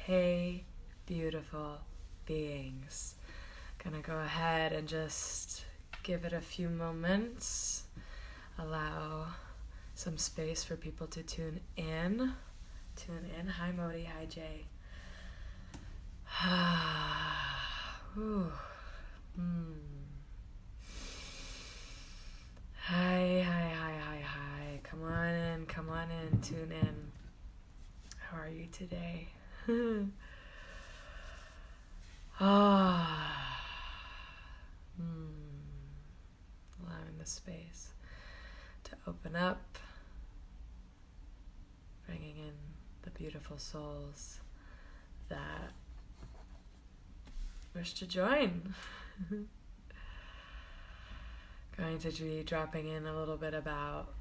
Hey, beautiful beings. Gonna go ahead and just give it a few moments. Allow some space for people to tune in. Hi, Modi. Hi, Jay. Ooh. Hi. Come on in, tune in. How are you today? Allowing the space to open up, bringing in the beautiful souls that wish to join. Going to be dropping in a little bit about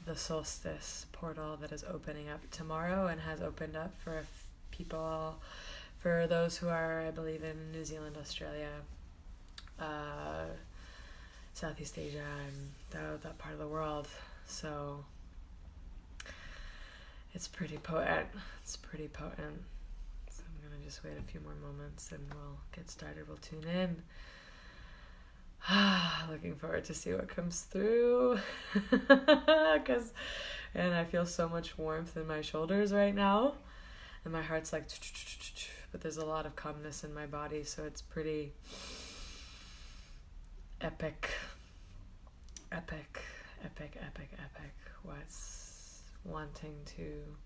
the solstice portal that is opening up tomorrow and has opened up for people, for those who are, I believe, in New Zealand, Australia, Southeast Asia, and that part of the world. So it's pretty potent. So I'm going to just wait a few more moments and we'll get started. We'll tune in. Looking forward to see what comes through. And I feel so much warmth in my shoulders right now. And my heart's like, but there's a lot of calmness in my body. So it's pretty epic. What's wanting to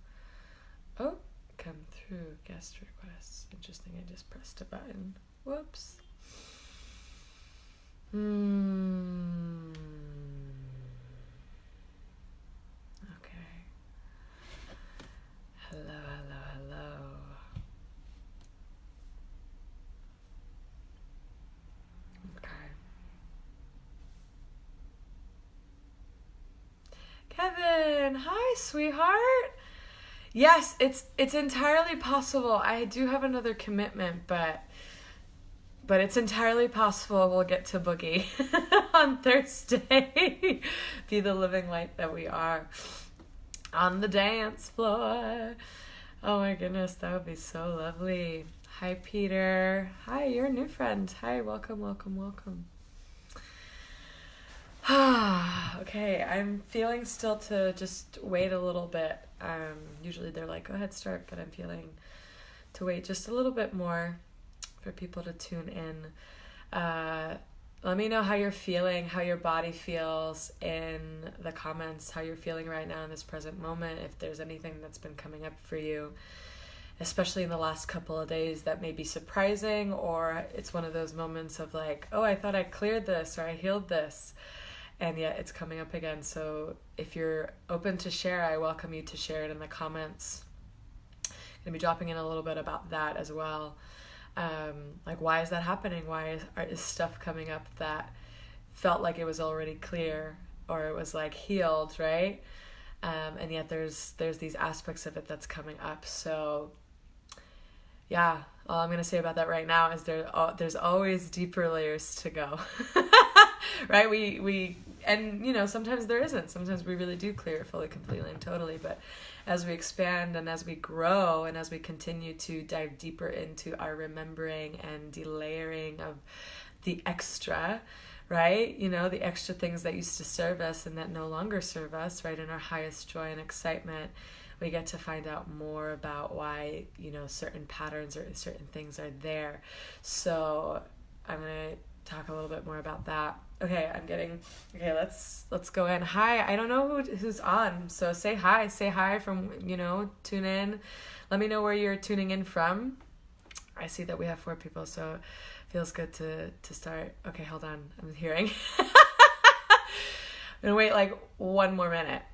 come through? Guest requests. Interesting, I just pressed a button. Whoops. Okay. Hello. Okay. Kevin, hi, sweetheart. Yes, it's entirely possible. I do have another commitment, but it's entirely possible we'll get to boogie on Thursday. Be the living light that we are on the dance floor. Oh my goodness, that would be so lovely. Hi, Peter. Hi, you're a new friend. Hi, welcome. Okay, I'm feeling still to just wait a little bit. Usually they're like, go ahead, start, but I'm feeling to wait just a little bit more for people to tune in. Let me know how you're feeling, how your body feels in the comments, how you're feeling right now in this present moment, if there's anything that's been coming up for you, especially in the last couple of days that may be surprising, or it's one of those moments of like, oh, I thought I cleared this or I healed this, and yet it's coming up again. So if you're open to share, I welcome you to share it in the comments. I'm going to be dropping in a little bit about that as well. Like, why is that happening? Why is stuff coming up that felt like it was already clear or it was like healed, right? And yet there's these aspects of it that's coming up. So yeah, all I'm going to say about that right now is there's always deeper layers to go, right? We and sometimes there isn't. Sometimes we really do clear it fully, completely, and totally. But as we expand and as we grow and as we continue to dive deeper into our remembering and delayering of the extra, right? The extra things that used to serve us and that no longer serve us, right? In our highest joy and excitement, we get to find out more about why, certain patterns or certain things are there. So I'm going to talk a little bit more about that. Okay, let's go in. Hi, I don't know who's on, so say hi from, tune in. Let me know where you're tuning in from. I see that we have 4 people, so it feels good to start. Okay, hold on, I'm hearing. I'm gonna wait like one more minute,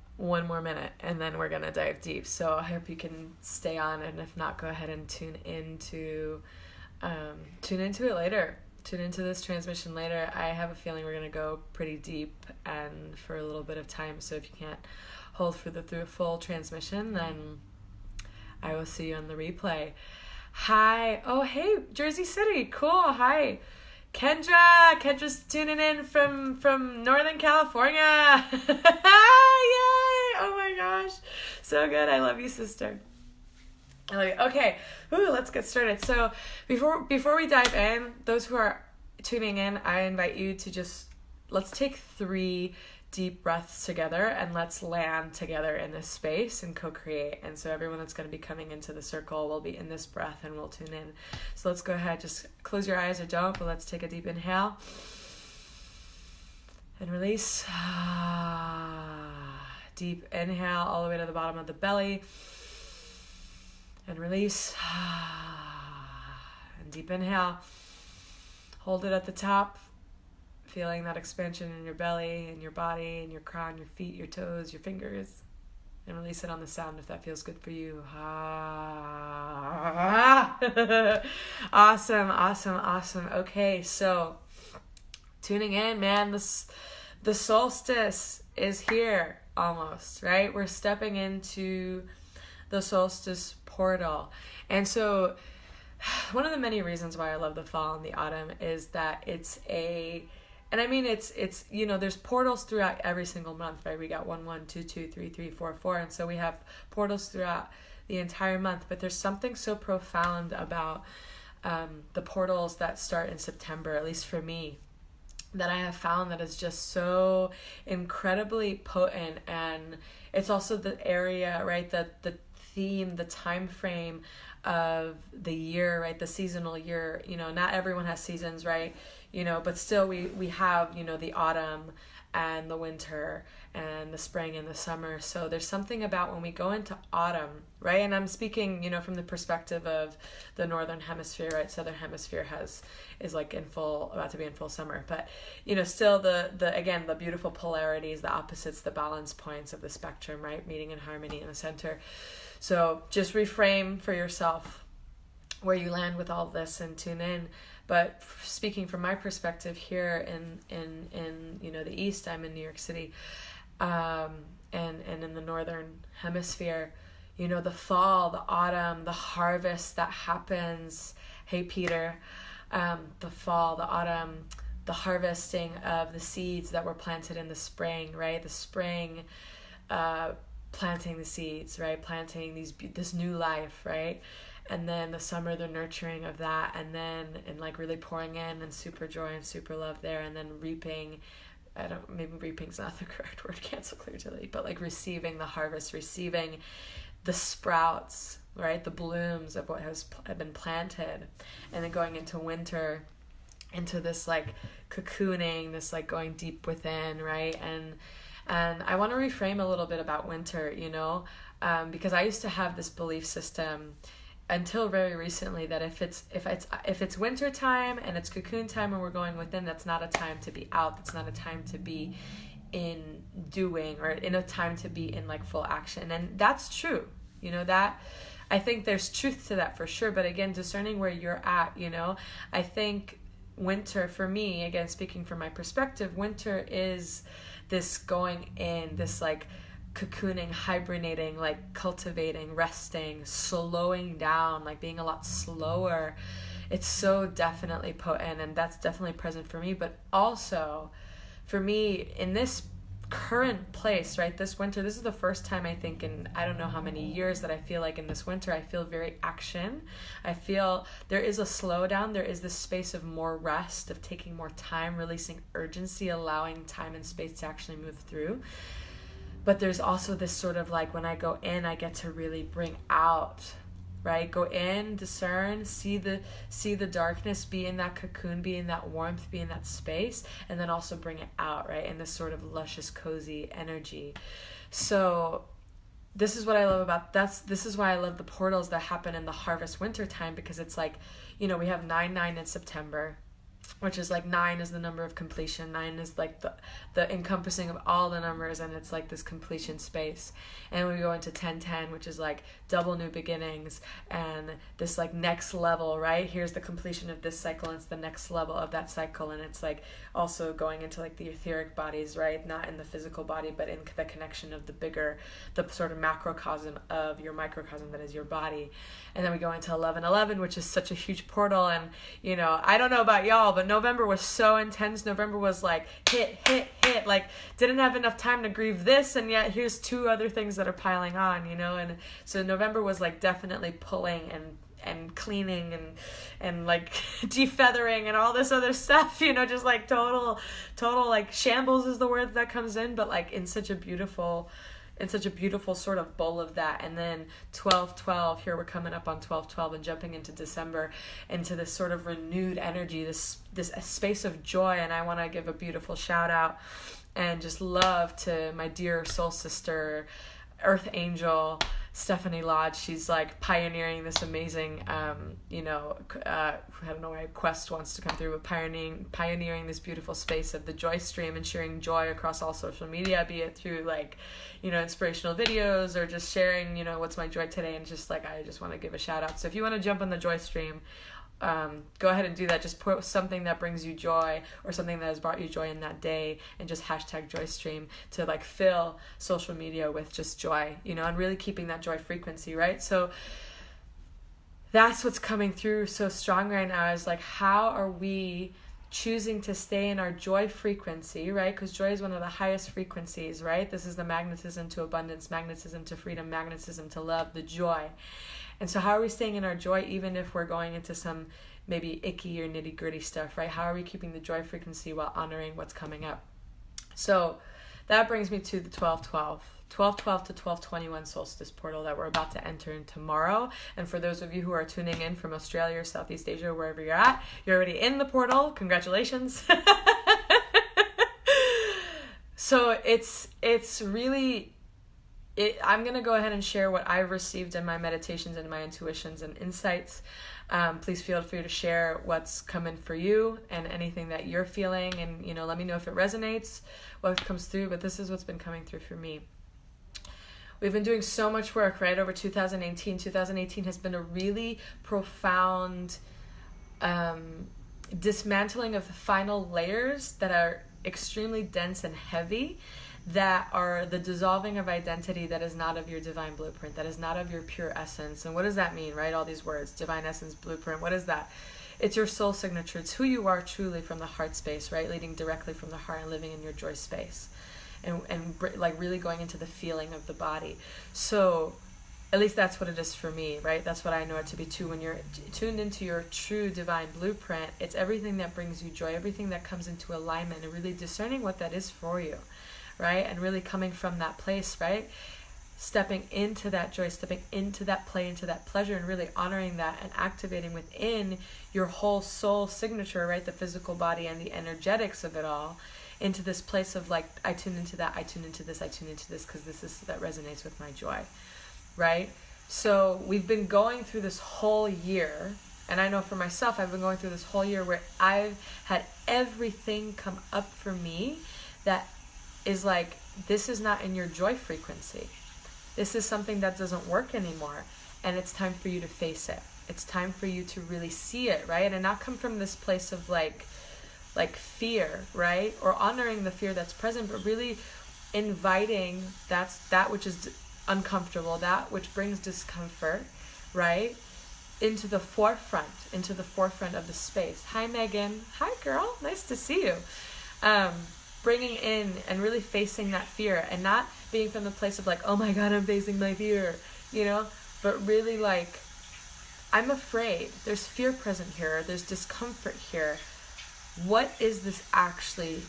and then we're gonna dive deep. So I hope you can stay on, and if not, go ahead and tune into it later. Tune into this transmission later. I have a feeling we're going to go pretty deep and for a little bit of time. So if you can't hold for the full transmission, then I will see you on the replay. Hi. Oh, hey, Jersey City. Cool. Hi. Kendra's tuning in from Northern California. Yay. Oh my gosh. So good. I love you, sister. I love it. Okay, let's get started. So before we dive in, those who are tuning in, I invite you to let's take 3 deep breaths together and let's land together in this space and co-create. And so everyone that's going to be coming into the circle will be in this breath and we'll tune in. So let's go ahead, just close your eyes or don't, but let's take a deep inhale and release. Deep inhale all the way to the bottom of the belly and release. And deep inhale, hold it at the top, feeling that expansion in your belly, in your body, in your crown, your feet, your toes, your fingers. And release it on the sound if that feels good for you. Awesome. Okay, so tuning in, man. The solstice is here almost, right? We're stepping into the solstice portal. And so one of the many reasons why I love the fall and the autumn is that it's there's portals throughout every single month, right? We got 1, 1, 2, 2, 3, 3, 4, 4. And so we have portals throughout the entire month, but there's something so profound about the portals that start in September, at least for me, that I have found that is just so incredibly potent. And it's also the area, right? The theme, the time frame of the year, right? The seasonal year, not everyone has seasons, right? But still we have, the autumn and the winter and the spring and the summer. So there's something about when we go into autumn, right? And I'm speaking, from the perspective of the northern hemisphere, right? Southern hemisphere is like about to be in full summer, but still the beautiful polarities, the opposites, the balance points of the spectrum, right? Meeting in harmony in the center. So just reframe for yourself where you land with all this and tune in. But speaking from my perspective here in the East, I'm in New York City, and in the northern hemisphere, the fall, the autumn, the harvest that happens. Hey, Peter, the fall, the autumn, the harvesting of the seeds that were planted in the spring, right? The spring, planting the seeds, right? Planting this new life, right? And then the summer, the nurturing of that, and really pouring in and super joy and super love there, and then reaping. Maybe reaping's not the correct word, can't so clearly, but like receiving the harvest, receiving the sprouts, right? The blooms of what has been planted, and then going into winter, into this like cocooning, this like going deep within, right? And I want to reframe a little bit about winter, because I used to have this belief system until very recently that if it's winter time and it's cocoon time and we're going within, that's not a time to be out. That's not a time to be in doing, or in a time to be in like full action. And that's true, that I think there's truth to that for sure. But again, discerning where you're at, I think winter for me, again, speaking from my perspective, winter is this going in, this like cocooning, hibernating, like cultivating, resting, slowing down, like being a lot slower. It's so definitely potent, and that's definitely present for me. But also for me in this current place, right, this winter, this is the first time I think in I don't know how many years that I feel like in this winter I feel very action. I feel there is a slowdown, there is this space of more rest, of taking more time, releasing urgency, allowing time and space to actually move through. But there's also this sort of like when I go in, I get to really bring out, right? Go in, discern, see the darkness, be in that cocoon, be in that warmth, be in that space, and then also bring it out, right? In this sort of luscious, cozy energy. So this is what I love this is why I love the portals that happen in the harvest winter time, because it's like, we have 9/9 in September, which is like 9 is the number of completion. 9 is like the encompassing of all the numbers, and it's like this completion space. And we go into 10/10, which is like double new beginnings and this like next level, right? Here's the completion of this cycle, and it's the next level of that cycle. And it's like also going into like the etheric bodies, right? Not in the physical body, but in the connection of the sort of macrocosm of your microcosm that is your body. And then we go into 11/11, which is such a huge portal. And I don't know about y'all, but November was so intense. November was like hit, like didn't have enough time to grieve this, and yet here's 2 other things that are piling on, you know. And so November was like definitely pulling and cleaning and like defeathering and all this other stuff, you know, just like total like shambles is the word that comes in, but like in such a beautiful sort of bowl of that. And then 12/12, here we're coming up on 12/12 and jumping into December, into this sort of renewed energy, this space of joy. And I want to give a beautiful shout out and just love to my dear soul sister, Earth Angel, Stephanie Lodge. She's like pioneering this amazing, I don't know why Quest wants to come through, but pioneering this beautiful space of the joy stream and sharing joy across all social media, be it through like, you know, inspirational videos or just sharing, you know, what's my joy today. And just like, I just want to give a shout out. So if you want to jump on the joy stream, go ahead and do that. Just put something that brings you joy or something that has brought you joy in that day, and just hashtag joy stream to like fill social media with just joy, you know, and really keeping that joy frequency, right? So that's what's coming through so strong right now, is like, how are we choosing to stay in our joy frequency, right? Because joy is one of the highest frequencies, right? This is the magnetism to abundance, magnetism to freedom, magnetism to love, the joy. And so how are we staying in our joy, even if we're going into some maybe icky or nitty gritty stuff, right? How are we keeping the joy frequency while honoring what's coming up? So that brings me to the 12/12 to 12/21 solstice portal that we're about to enter in tomorrow. And for those of you who are tuning in from Australia or Southeast Asia, or wherever you're at, you're already in the portal. Congratulations. So it's really... I'm going to go ahead and share what I've received in my meditations and my intuitions and insights. Please feel free to share what's coming for you and anything that you're feeling. And, you know, let me know if it resonates, what comes through. But this is what's been coming through for me. We've been doing so much work, right, over 2018. 2018 has been a really profound dismantling of the final layers that are extremely dense and heavy, that are the dissolving of identity that is not of your divine blueprint, that is not of your pure essence. And what does that mean, right? All these words, divine essence, blueprint, what is that? It's your soul signature. It's who you are truly from the heart space, right? Leading directly from the heart and living in your joy space. And like really going into the feeling of the body. So at least that's what it is for me, right? That's what I know it to be too. When you're tuned into your true divine blueprint, it's everything that brings you joy, everything that comes into alignment, and really discerning what that is for you, right? And really coming from that place, right? Stepping into that joy, stepping into that play, into that pleasure, and really honoring that and activating within your whole soul signature, right? The physical body and the energetics of it all, into this place of like, I tune into that, I tune into this, I tune into this, because that resonates with my joy, right? So we've been going through this whole year, and I know for myself, I've been going through this whole year where I've had everything come up for me that is like, this is not in your joy frequency. This is something that doesn't work anymore, and it's time for you to face it. It's time for you to really see it, right? And not come from this place of like fear, right? Or honoring the fear that's present, but really inviting that which is uncomfortable, that which brings discomfort, right? Into the forefront of the space. Hi, Megan. Hi, girl. Nice to see you. Bringing in and really facing that fear, and not being from the place of like, oh my God, I'm facing my fear, you know, but really like, I'm afraid. There's fear present here. There's discomfort here. What is this actually?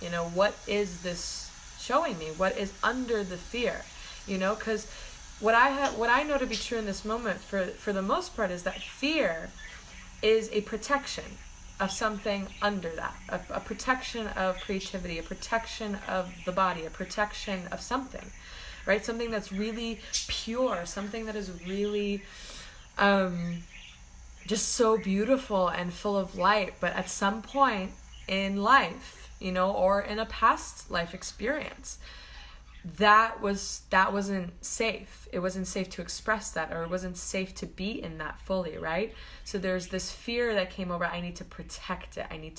You know, what is this showing me? What is under the fear? You know, because what I know to be true in this moment for the most part is that fear is a protection of something under that, a protection of creativity, a protection of the body, a protection of something, right? Something that's really pure, something that is really just so beautiful and full of light. But at some point in life, you know, or in a past life experience, that wasn't safe. It wasn't safe to express that, or it wasn't safe to be in that fully, right? So there's this fear that came over. I need to protect it. I need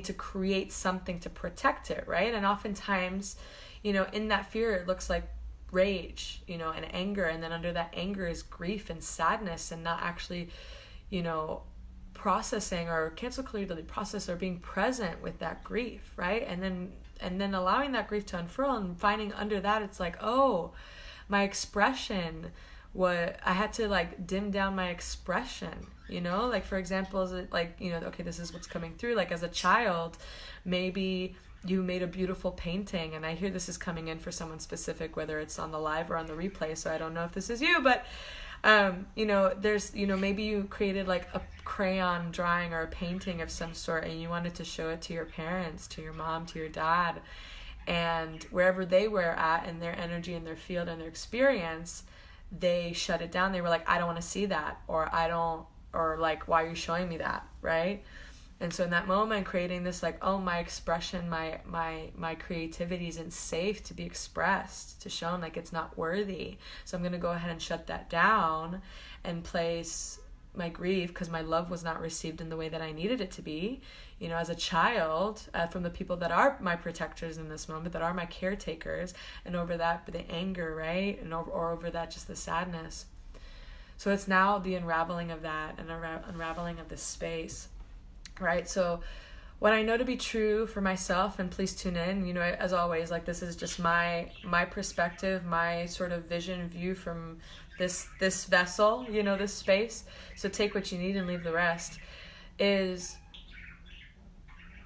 to create something to protect it, right? And oftentimes, you know, in that fear, it looks like rage, you know, and anger. And then under that anger is grief and sadness, and not actually, you know, processing or cancel, clear, delete, process, or being present with that grief, right? And then allowing that grief to unfurl and finding under that, it's like, oh, my expression, what I had to like dim down my expression, you know, like for example, is it like, you know, okay, this is what's coming through. Like as a child, maybe you made a beautiful painting, and I hear this is coming in for someone specific, whether it's on the live or on the replay. So I don't know if this is you, but you know, there's, you know, maybe you created like a crayon drawing or a painting of some sort, and you wanted to show it to your parents, to your mom, to your dad, and wherever they were at in their energy and their field and their experience, they shut it down. They were like, I don't want to see that, or like, why are you showing me that, right? And so in that moment, creating this like, oh, my expression, my creativity isn't safe to be expressed, to shown, like it's not worthy. So I'm going to go ahead and shut that down and place my grief, because my love was not received in the way that I needed it to be, you know, as a child, from the people that are my protectors in this moment, that are my caretakers, and over that, the anger, right? And over that, just the sadness. So it's now the unraveling of that and unraveling of this space. Right? So what I know to be true for myself, and please tune in, you know, as always, like this is just my perspective, my sort of vision view from this vessel, you know, this space. So take what you need and leave the rest. Is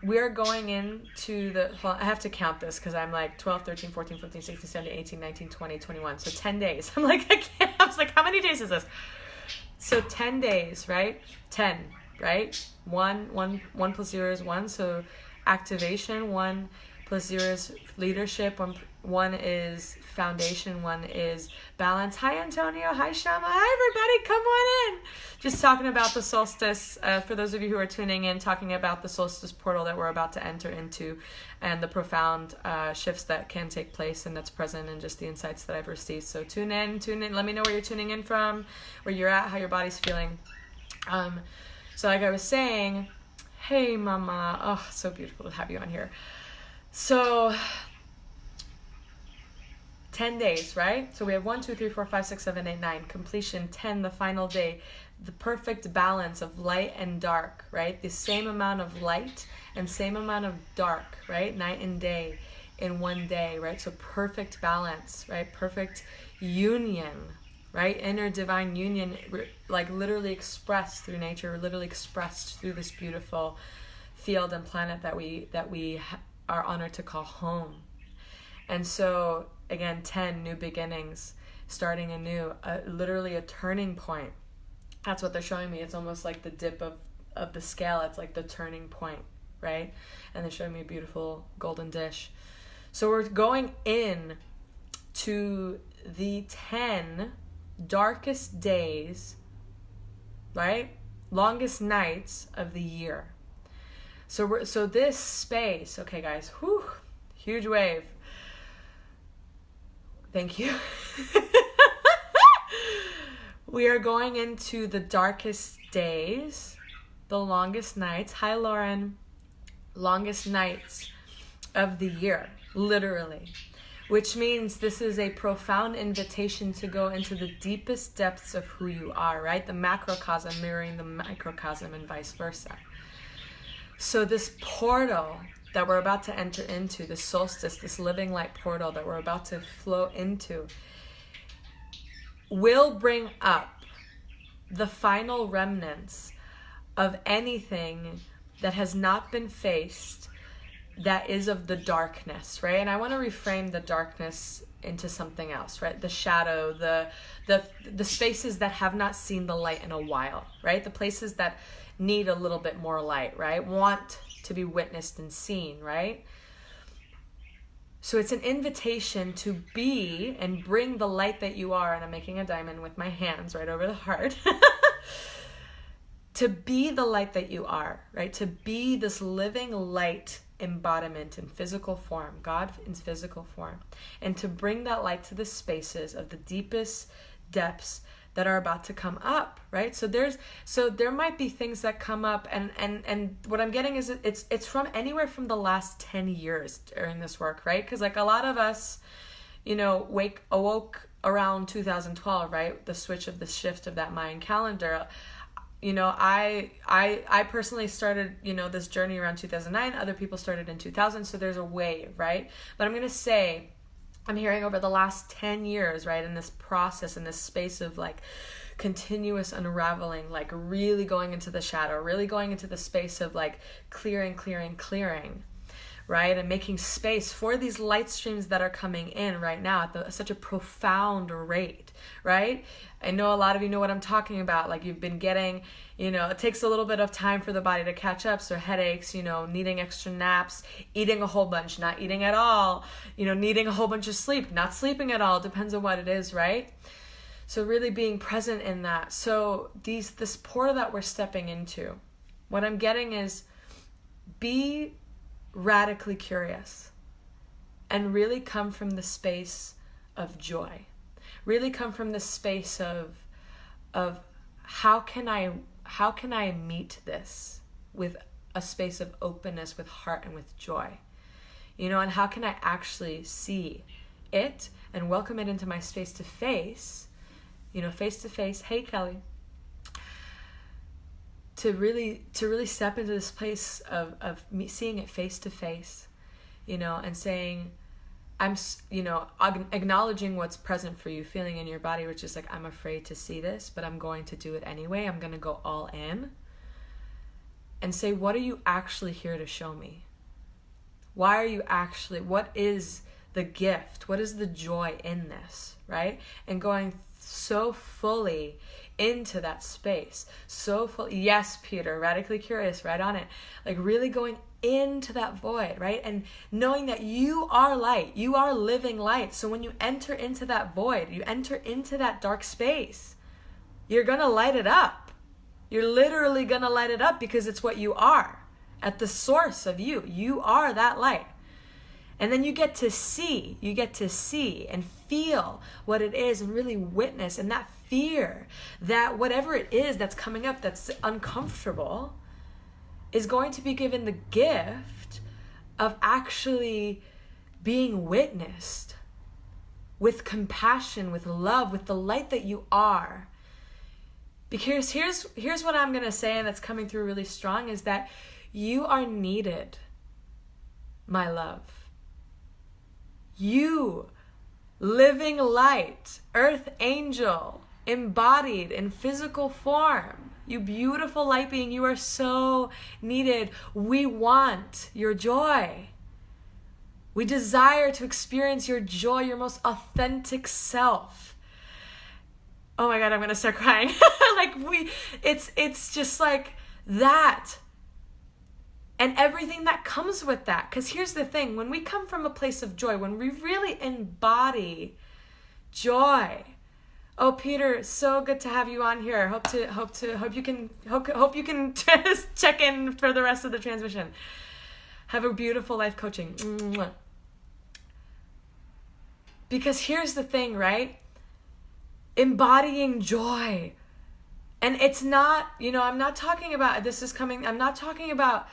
we're going into I have to count this because I'm like 12, 13, 14, 15, 16, 17, 18, 19, 20, 21. So 10 days. I'm like, I was like, how many days is this? So 10 days, right? 10. Right? 1 plus 0 is 1. So activation, 1 plus 0 is leadership, 1 is foundation, 1 is balance. Hi Antonio, hi Shama, hi everybody, come on in. Just talking about the solstice, for those of you who are tuning in, talking about the solstice portal that we're about to enter into, and the profound shifts that can take place and that's present, and just the insights that I've received. So tune in, let me know where you're tuning in from, where you're at, how your body's feeling. So like I was saying, hey mama, oh, so beautiful to have you on here. So 10 days, right? So we have 1, 2, 3, 4, 5, 6, 7, 8, 9. Completion, 10, the final day. The perfect balance of light and dark, right? The same amount of light and same amount of dark, right? Night and day in one day, right? So perfect balance, right? Perfect union, right? Inner divine union, like literally expressed through nature, literally expressed through this beautiful field and planet that we are honored to call home. And so again, 10 new beginnings, starting anew, literally a turning point. That's what they're showing me. It's almost like the dip of the scale. It's like the turning point, right? And they're showing me a beautiful golden dish. So we're going in to the 10 darkest days, right? Longest nights of the year. So this space, okay guys, whew, huge wave. Thank you. We are going into the darkest days, the longest nights. Hi Lauren. Longest nights of the year, literally. Which means this is a profound invitation to go into the deepest depths of who you are, right? The macrocosm mirroring the microcosm and vice versa. So this portal that we're about to enter into, the solstice, this living light portal that we're about to flow into, will bring up the final remnants of anything that has not been faced, that is of the darkness, right? And I want to reframe the darkness into something else, right? The shadow, the spaces that have not seen the light in a while, right? The places that need a little bit more light, right? Want to be witnessed and seen, right? So it's an invitation to be and bring the light that you are, and I'm making a diamond with my hands right over the heart, to be the light that you are, right? To be this living light embodiment in physical form, God in physical form, and to bring that light to the spaces of the deepest depths that are about to come up, right? So there might be things that come up, and what I'm getting is it's from anywhere from the last 10 years during this work, right? Because like a lot of us, you know, awoke around 2012, right? The switch of the shift of that Mayan calendar. I personally started, this journey around 2009. Other people started in 2000. So there's a wave, right? But I'm going to say, I'm hearing over the last 10 years, right, in this process, in this space of like continuous unraveling, like really going into the shadow, really going into the space of like clearing, right? And making space for these light streams that are coming in right now at such a profound rate, right? I know a lot of you know what I'm talking about. Like you've been getting, it takes a little bit of time for the body to catch up. So headaches, needing extra naps, eating a whole bunch, not eating at all, needing a whole bunch of sleep, not sleeping at all. Depends on what it is, right? So really being present in that. So this portal that we're stepping into, what I'm getting is be radically curious and really come from the space of joy. Really come from the space of how can I meet this with a space of openness, with heart and with joy, and how can I actually see it and welcome it into my space to face to face. Hey Kelly. To really step into this place of me seeing it face to face, and saying, I'm, acknowledging what's present for you, feeling in your body, which is like, I'm afraid to see this, but I'm going to do it anyway. I'm going to go all in and say, what are you actually here to show me? What is the gift? What is the joy in this, right? And going so fully into that space, so full. Yes, Peter, radically curious, right on it. Like really going into that void, right? And knowing that you are light, you are living light. So when you enter into that void, you enter into that dark space, you're gonna light it up. You're literally gonna light it up because it's what you are at the source of you. You are that light. And then you get to see and feel what it is and really witness, and that fear, that whatever it is that's coming up that's uncomfortable is going to be given the gift of actually being witnessed with compassion, with love, with the light that you are. Because here's what I'm going to say, and that's coming through really strong, is that you are needed, my love. You, living light, earth angel, embodied in physical form, you beautiful light being, you are so needed. We want your joy. We desire to experience your joy, your most authentic self. Oh my God, I'm gonna start crying. It's just like that. And everything that comes with that. Because here's the thing, when we come from a place of joy, when we really embody joy. Oh, Peter, so good to have you on here. Hope you can just check in for the rest of the transmission. Have a beautiful life coaching. Mwah. Because here's the thing, right? Embodying joy. And it's not, I'm not talking about, I'm not talking about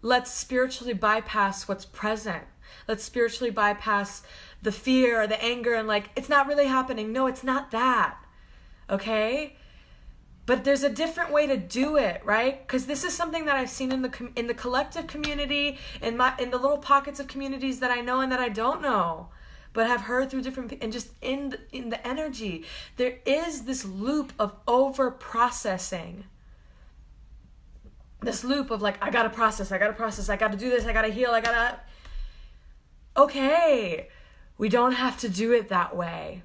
let's spiritually bypass what's present. Let's spiritually bypass the fear or the anger and it's not really happening. No, it's not that. Okay? But there's a different way to do it, right? Because this is something that I've seen in the collective community, in the little pockets of communities that I know and that I don't know, but have heard through different, and just in the energy, there is this loop of over processing. This loop of I gotta process, I gotta do this, I gotta heal, okay, we don't have to do it that way.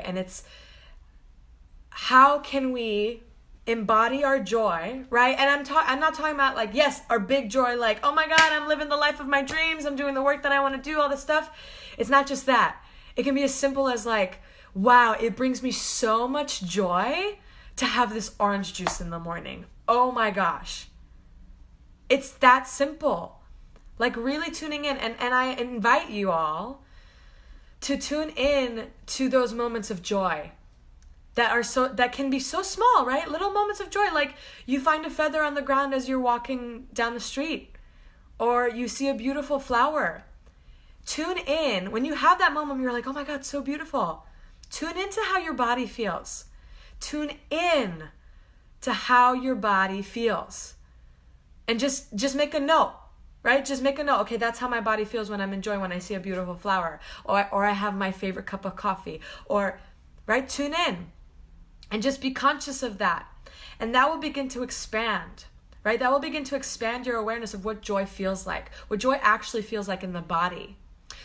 And it's, how can we embody our joy, right? And I'm not talking about yes, our big joy, oh my God, I'm living the life of my dreams, I'm doing the work that I want to do, all this stuff. It's not just that. It can be as simple as wow, it brings me so much joy to have this orange juice in the morning. Oh my gosh. It's that simple. Really tuning in. And I invite you all to tune in to those moments of joy that can be so small, right? Little moments of joy. You find a feather on the ground as you're walking down the street, or you see a beautiful flower. Tune in. When you have that moment, you're oh my God, so beautiful. Tune into how your body feels. Tune in to how your body feels. And just make a note, right? Just make a note. Okay, that's how my body feels when I'm enjoying, when I see a beautiful flower, or I have my favorite cup of coffee, or, right? Tune in and just be conscious of that. And that will begin to expand, right? That will begin to expand your awareness of what joy feels like, what joy actually feels like in the body.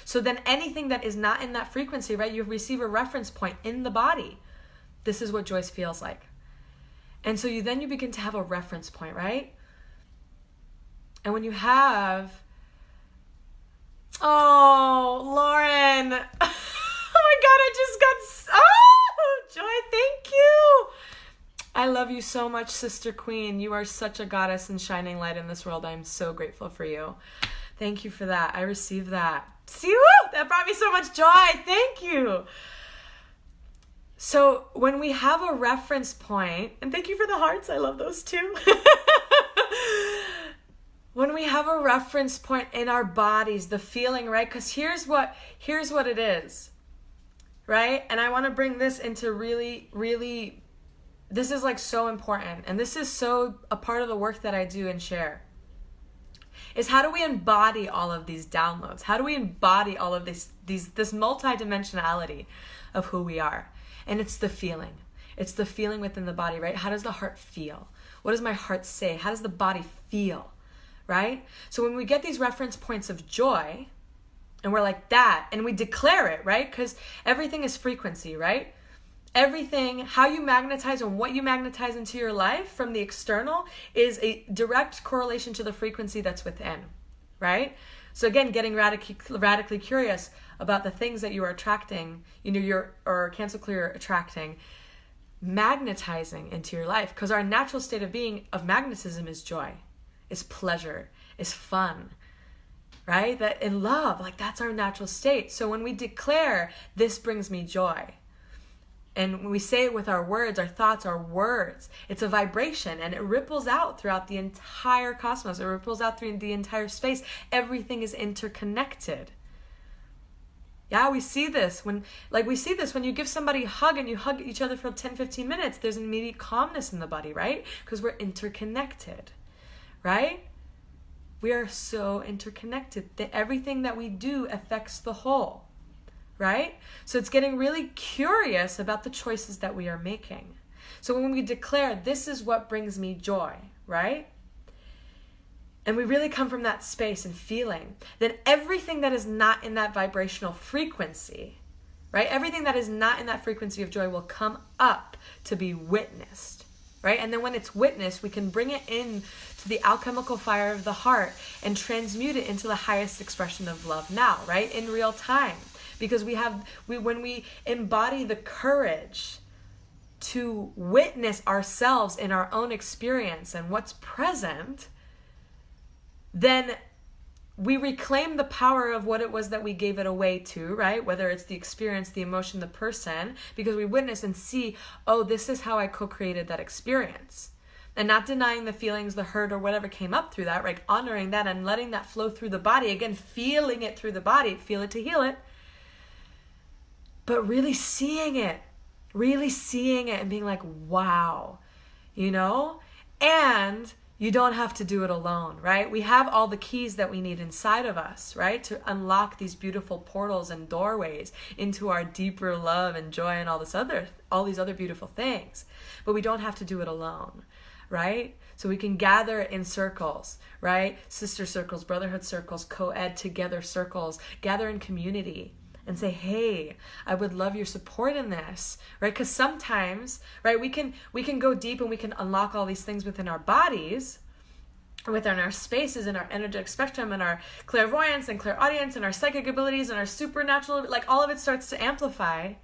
So then anything that is not in that frequency, right? You receive a reference point in the body. This is what joy feels like. And so you begin to have a reference point, right? And when you have, oh, Lauren, oh my God, I just got, Joy, thank you. I love you so much, Sister Queen. You are such a goddess and shining light in this world. I'm so grateful for you. Thank you for that. I received that. See, woo, that brought me so much joy. Thank you. So when we have a reference point, and thank you for the hearts. I love those too. When we have a reference point in our bodies, the feeling, right? Because here's what it is, right? And I want to bring this into really, really, this is like so important. And this is so a part of the work that I do and share. Is how do we embody all of these downloads? How do we embody all of this multidimensionality of who we are? And it's the feeling. It's the feeling within the body, right? How does the heart feel? What does my heart say? How does the body feel? Right? So when we get these reference points of joy, and we're like that, and we declare it, right? Because everything is frequency, right? Everything, how you magnetize and what you magnetize into your life from the external is a direct correlation to the frequency that's within, right? So again, getting radically curious about the things that you are attracting, or cancel clear attracting, magnetizing into your life. Because our natural state of being of magnetism is joy. Is pleasure, is fun, right? That in love, like that's our natural state. So when we declare, this brings me joy, and when we say it with our words, our thoughts, our words, it's a vibration and it ripples out throughout the entire cosmos. It ripples out through the entire space. Everything is interconnected. Yeah, we see this when you give somebody a hug and you hug each other for 10, 15 minutes, there's an immediate calmness in the body, right? Because we're interconnected. Right? We are so interconnected that everything that we do affects the whole, right? So it's getting really curious about the choices that we are making. So when we declare, this is what brings me joy, right? And we really come from that space and feeling, then everything that is not in that vibrational frequency, right? Everything that is not in that frequency of joy will come up to be witnessed. Right? And then when it's witnessed, we can bring it in to the alchemical fire of the heart and transmute it into the highest expression of love now, right? In real time. Because when we embody the courage to witness ourselves in our own experience and what's present, then we reclaim the power of what it was that we gave it away to, right? Whether it's the experience, the emotion, the person, because we witness and see, oh, this is how I co-created that experience. And not denying the feelings, the hurt, or whatever came up through that, right? Honoring that and letting that flow through the body. Again, feeling it through the body, feel it to heal it. But really seeing it and being like, wow, And you don't have to do it alone, right? We have all the keys that we need inside of us, right? To unlock these beautiful portals and doorways into our deeper love and joy and all these other beautiful things. But we don't have to do it alone, right? So we can gather in circles, right? Sister circles, brotherhood circles, co-ed together circles, gather in community and say, hey, I would love your support in this, right? Because sometimes, right, we can go deep and we can unlock all these things within our bodies, within our spaces and our energetic spectrum and our clairvoyance and clairaudience and our psychic abilities and our supernatural, like all of it starts to amplify.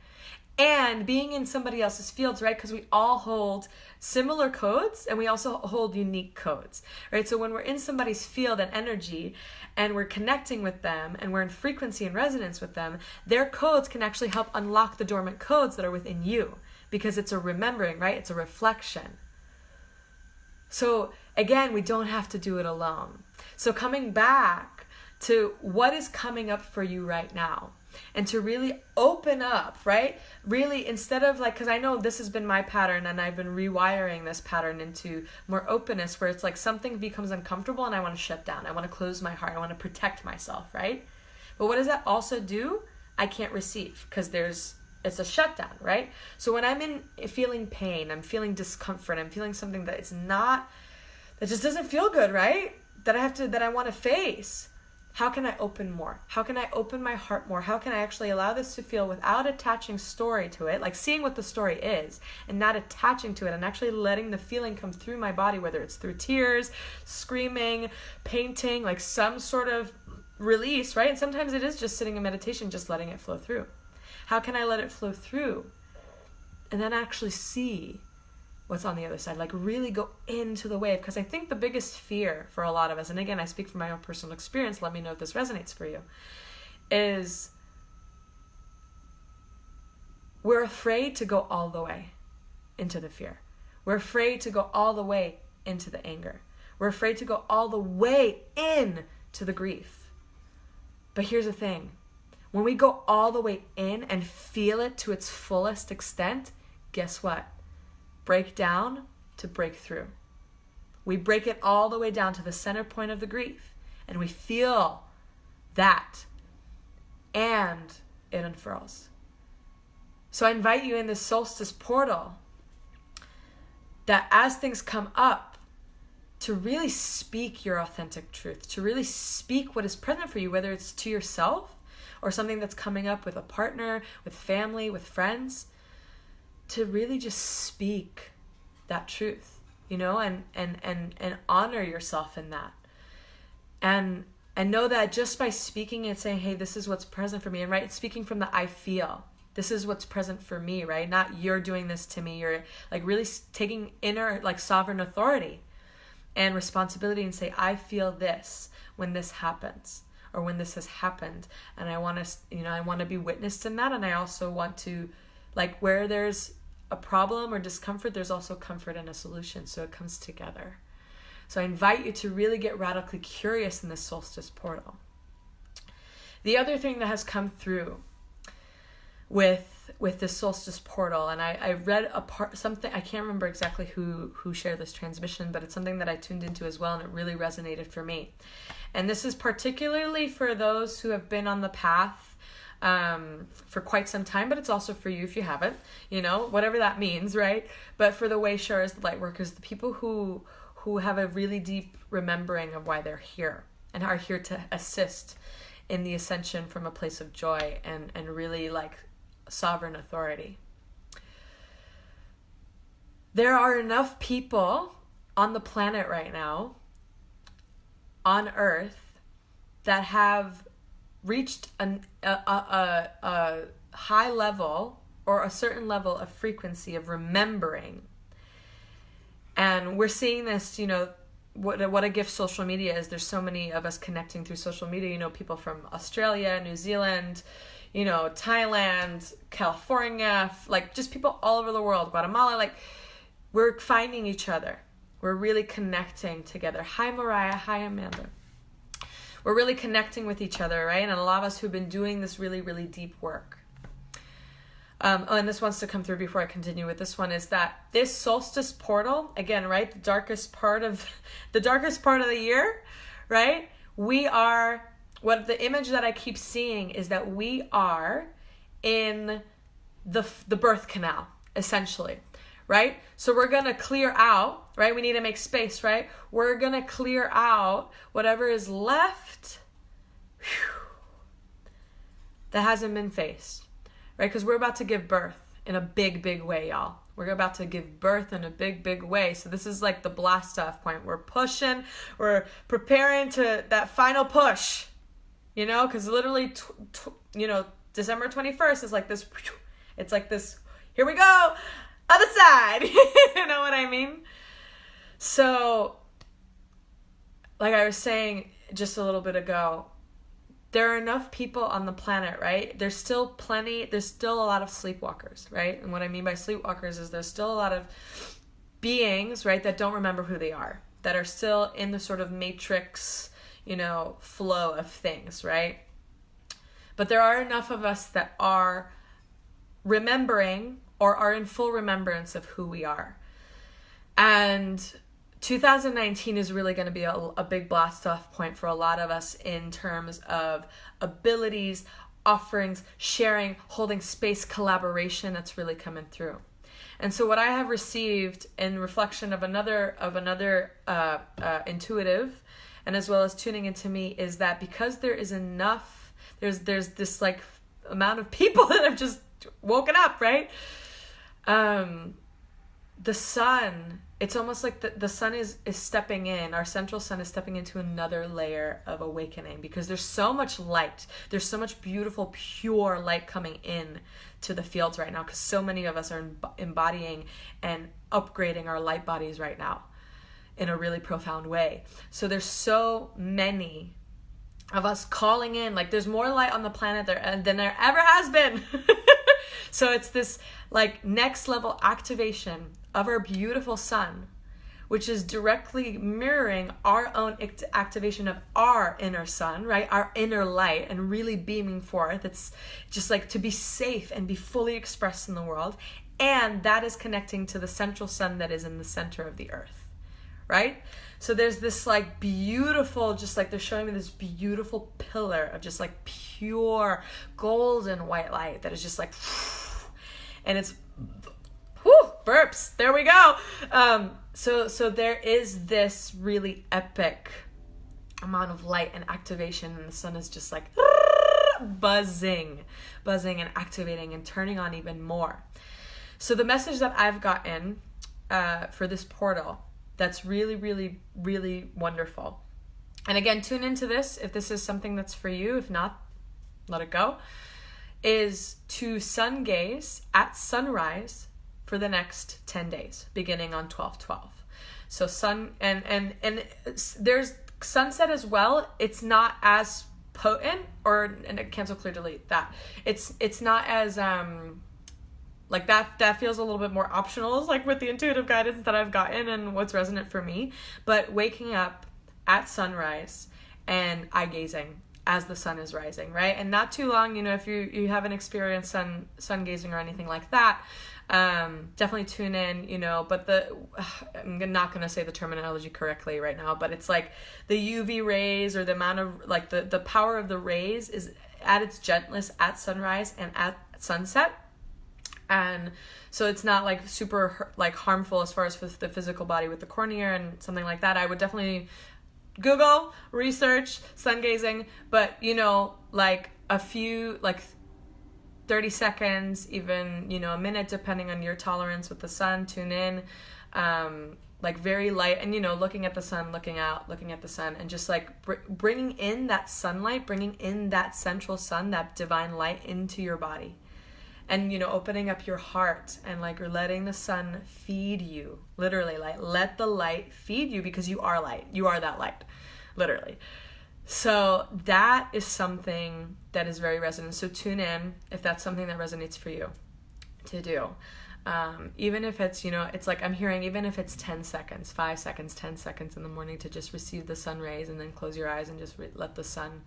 And being in somebody else's fields, right? Because we all hold similar codes and we also hold unique codes, right? So when we're in somebody's field and energy and we're connecting with them and we're in frequency and resonance with them, their codes can actually help unlock the dormant codes that are within you because it's a remembering, right? It's a reflection. So again, we don't have to do it alone. So coming back to what is coming up for you right now. and to really open up, right? Really, instead of like, because I know this has been my pattern, and I've been rewiring this pattern into more openness, where it's like something becomes uncomfortable and I want to shut down. I want to close my heart. I want to protect myself, right? But what does that also do? I can't receive, because it's a shutdown, right? So when I'm feeling pain, I'm feeling discomfort, I'm feeling something that just doesn't feel good, right? That I want to face. How can I open more? How can I open my heart more? How can I actually allow this to feel without attaching story to it? Like seeing what the story is and not attaching to it, and actually letting the feeling come through my body, whether it's through tears, screaming, painting, like some sort of release, right? And sometimes it is just sitting in meditation, just letting it flow through. How can I let it flow through and then actually see what's on the other side? Like really go into the wave. Because I think the biggest fear for a lot of us, and again, I speak from my own personal experience, let me know if this resonates for you, is we're afraid to go all the way into the fear. We're afraid to go all the way into the anger. We're afraid to go all the way in to the grief. But here's the thing. When we go all the way in and feel it to its fullest extent, guess what? Break down to break through. We break it all the way down to the center point of the grief, and we feel that, and it unfurls. So I invite you in this solstice portal that as things come up, to really speak your authentic truth, to really speak what is present for you, whether it's to yourself or something that's coming up with a partner, with family, with friends, to really just speak that truth, and honor yourself in that. And know that just by speaking and saying, hey, this is what's present for me, and right, speaking from the I feel, this is what's present for me, right? Not you're doing this to me. You're like really taking inner like sovereign authority and responsibility and say, I feel this when this happens, or when this has happened, and I want to be witnessed in that. And I also want to, like, where there's a problem or discomfort, there's also comfort and a solution, so it comes together. So I invite you to really get radically curious in this solstice portal. The other thing that has come through with this solstice portal, and I read something, I can't remember exactly who shared this transmission, but it's something that I tuned into as well, and it really resonated for me. And this is particularly for those who have been on the path for quite some time, but it's also for you if you haven't, whatever that means, right? But for the way sharers, the light workers, the people who have a really deep remembering of why they're here and are here to assist in the ascension from a place of joy and really like sovereign authority. There are enough people on the planet right now, on Earth, that have reached a high level or a certain level of frequency of remembering. And we're seeing this, what a gift social media is. There's so many of us connecting through social media, people from Australia, New Zealand, Thailand, California, like just people all over the world, Guatemala, like we're finding each other. We're really connecting together. Hi, Mariah. Hi, Amanda. We're really connecting with each other, right? And a lot of us who've been doing this really, really deep work. And this wants to come through before I continue with this one, is that this solstice portal, again, right? The darkest part of the year, right? We are, what the image that I keep seeing is that we are in the birth canal, essentially, right? So we're going to clear out, right? We need to make space, right? We're going to clear out whatever is left that hasn't been faced, right? Because we're about to give birth in a big, big way, y'all. We're about to give birth in a big, big way. So this is like the blast off point. We're pushing, we're preparing to that final push, because literally, December 21st is like this, it's like this, here we go, other side, you know what I mean? So, like I was saying just a little bit ago, there are enough people on the planet, right? There's still a lot of sleepwalkers, right? And what I mean by sleepwalkers is there's still a lot of beings, right, that don't remember who they are, that are still in the sort of matrix, flow of things, right? But there are enough of us that are remembering or are in full remembrance of who we are. And 2019 is really going to be a big blast off point for a lot of us in terms of abilities, offerings, sharing, holding space, collaboration that's really coming through. And so what I have received in reflection of another intuitive, and as well as tuning into me, is that because there is enough, there's this like amount of people that have just woken up, right? The sun, it's almost like the sun is stepping in, our central sun is stepping into another layer of awakening, because there's so much light, there's so much beautiful, pure light coming in to the fields right now, because so many of us are embodying and upgrading our light bodies right now in a really profound way. So there's so many of us calling in, like there's more light on the planet than there ever has been. So it's this like next level activation of our beautiful sun, which is directly mirroring our own activation of our inner sun, right? Our inner light, and really beaming forth. It's just like to be safe and be fully expressed in the world. And that is connecting to the central sun that is in the center of the earth, right? So there's this like beautiful, just like they're showing me this beautiful pillar of just like pure golden white light that is just like, and it's, whew, burps, there we go. So there is this really epic amount of light and activation, and the sun is just like buzzing and activating and turning on even more. So the message that I've gotten for this portal that's really, really, really wonderful. And again, tune into this if this is something that's for you. If not, let it go. Is to sun gaze at sunrise for the next 10 days, beginning on 12/12. So sun and there's sunset as well. It's not as potent, and cancel, clear, delete that. It's not as like that feels a little bit more optional, like with the intuitive guidance that I've gotten and what's resonant for me. But waking up at sunrise and eye gazing as the sun is rising, right? And not too long, if you haven't experienced sun gazing or anything like that, definitely tune in, but I'm not going to say the terminology correctly right now, but it's like the UV rays, or the amount of like the power of the rays is at its gentlest at sunrise and at sunset. And so it's not like super like harmful as far as with the physical body with the cornea and something like that. I would definitely Google, research sun gazing, but like a few, like 30 seconds, even, a minute, depending on your tolerance with the sun, tune in, like very light, and, looking at the sun, looking out, looking at the sun, and just like bringing in that sunlight, bringing in that central sun, that divine light into your body. And, opening up your heart and like letting the sun feed you, literally, like let the light feed you, because you are light. You are that light, literally. So that is something that is very resonant. So tune in if that's something that resonates for you to do. Even if it's, it's like I'm hearing, even if it's 10 seconds, 5 seconds, 10 seconds in the morning to just receive the sun rays, and then close your eyes and just let the sun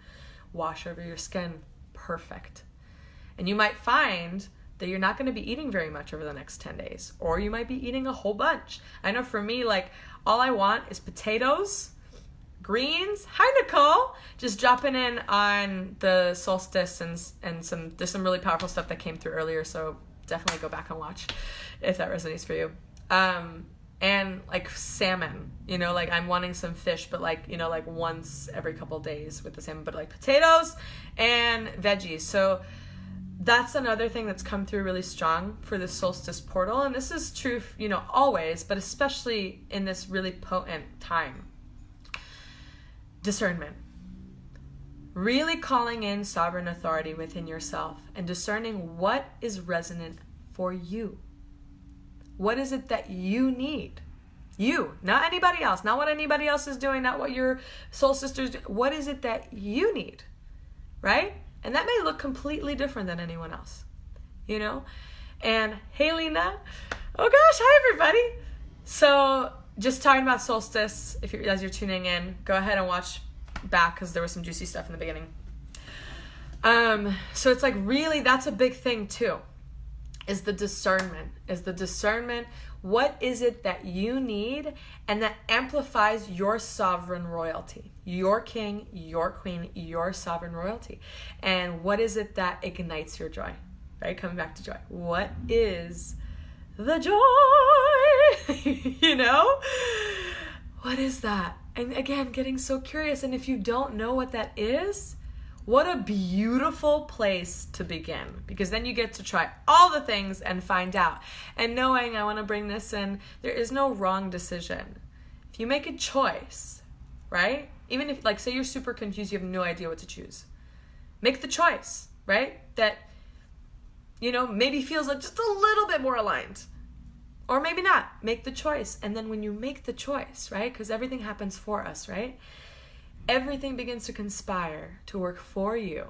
wash over your skin. Perfect. And you might find that you're not going to be eating very much over the next 10 days, or you might be eating a whole bunch. I know for me, like all I want is potatoes, greens. Hi, Nicole. Just dropping in on the solstice and there's some really powerful stuff that came through earlier. So definitely go back and watch if that resonates for you. And like salmon, like I'm wanting some fish, but like, like once every couple of days with the salmon, but like potatoes and veggies. So that's another thing that's come through really strong for the solstice portal. And this is true, always, but especially in this really potent time. Discernment. Really calling in sovereign authority within yourself and discerning what is resonant for you. What is it that you need? You, not anybody else, not what anybody else is doing, not what your soul sisters do. What is it that you need, right? And that may look completely different than anyone else, And hey, Lena. Oh gosh, hi everybody. So just talking about solstice, as you're tuning in, go ahead and watch back because there was some juicy stuff in the beginning. So it's like, really, that's a big thing too, is the discernment. What is it that you need and that amplifies your sovereign royalty, your king, your queen, your sovereign royalty? And what is it that ignites your joy, right? Coming back to joy. What is the joy? You know? What is that? And again, getting so curious. And if you don't know what that is, what a beautiful place to begin, because then you get to try all the things and find out. And knowing, I want to bring this in, there is no wrong decision. If you make a choice, right? Even if, like, say you're super confused, you have no idea what to choose. Make the choice, right? That, you know, maybe feels like just a little bit more aligned. Or maybe not. Make the choice. And then when you make the choice, right? Because everything happens for us, right? Everything begins to conspire to work for you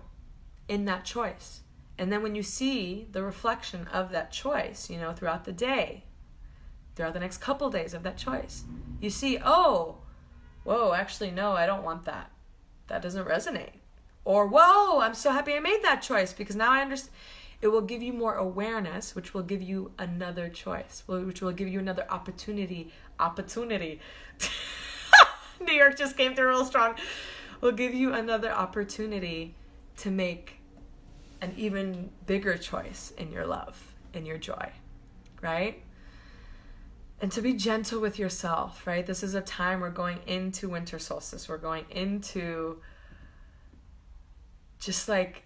in that choice. And then when you see the reflection of that choice, you know, throughout the day, throughout the next couple days of that choice, you see, oh, whoa, actually, no, I don't want that. That doesn't resonate. Or, whoa, I'm so happy I made that choice because now I understand. It will give you more awareness, which will give you another choice, which will give you another opportunity. New York just came through real strong. Will give you another opportunity to make an even bigger choice in your love, in your joy, right? And to be gentle with yourself, right? This is a time we're going into winter solstice. We're going into just like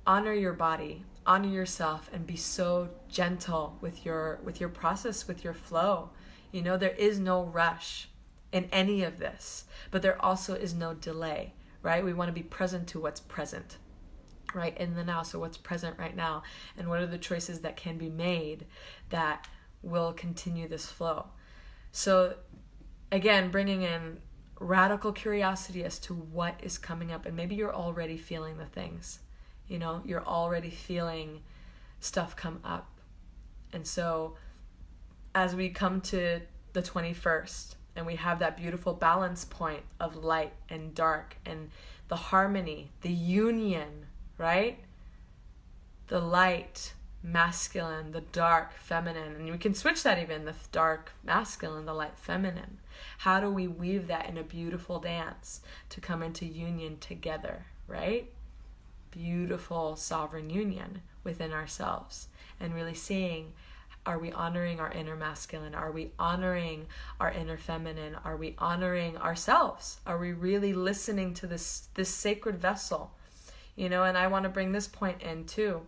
honor your body, honor yourself, and be so gentle with your process, with your flow. You know, there is no rush in any of this, but there also is no delay, right? We want to be present to what's present, right? In the now. So what's present right now, and what are the choices that can be made that will continue this flow? So again, bringing in radical curiosity as to what is coming up. And maybe you're already feeling the things, you know, you're already feeling stuff come up. And so as we come to the 21st, and we have that beautiful balance point of light and dark and the harmony, the union, right? The light, masculine, the dark, feminine. And we can switch that even, the dark, masculine, the light, feminine. How do we weave that in a beautiful dance to come into union together, right? Beautiful sovereign union within ourselves, and really seeing, are we honoring our inner masculine? Are we honoring our inner feminine? Are we honoring ourselves? Are we really listening to this sacred vessel? You know, and I want to bring this point in too.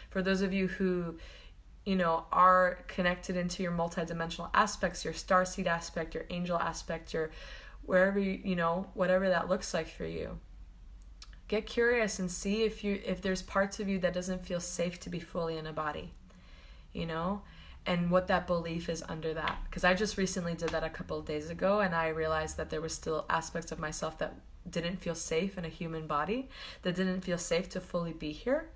For those of you who, you know, are connected into your multidimensional aspects, your starseed aspect, your angel aspect, your wherever you know, whatever that looks like for you. Get curious and see if there's parts of you that doesn't feel safe to be fully in a body, you know? And what that belief is under that. Because I just recently did that a couple of days ago, and I realized that there were still aspects of myself that didn't feel safe in a human body, that didn't feel safe to fully be here.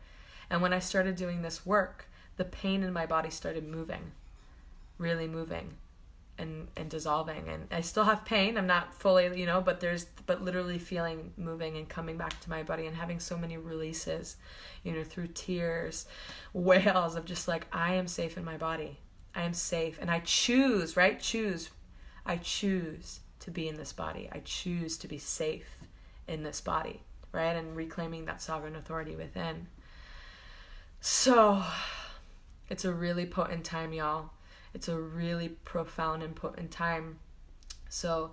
And when I started doing this work, the pain in my body started moving, really moving and dissolving. And I still have pain. I'm not fully, you know, but literally feeling moving and coming back to my body and having so many releases, you know, through tears, wails of just like, I am safe in my body. I am safe. And I choose, right? I choose to be in this body. I choose to be safe in this body, right? And reclaiming that sovereign authority within. So it's a really potent time, y'all. It's a really profound and potent time. So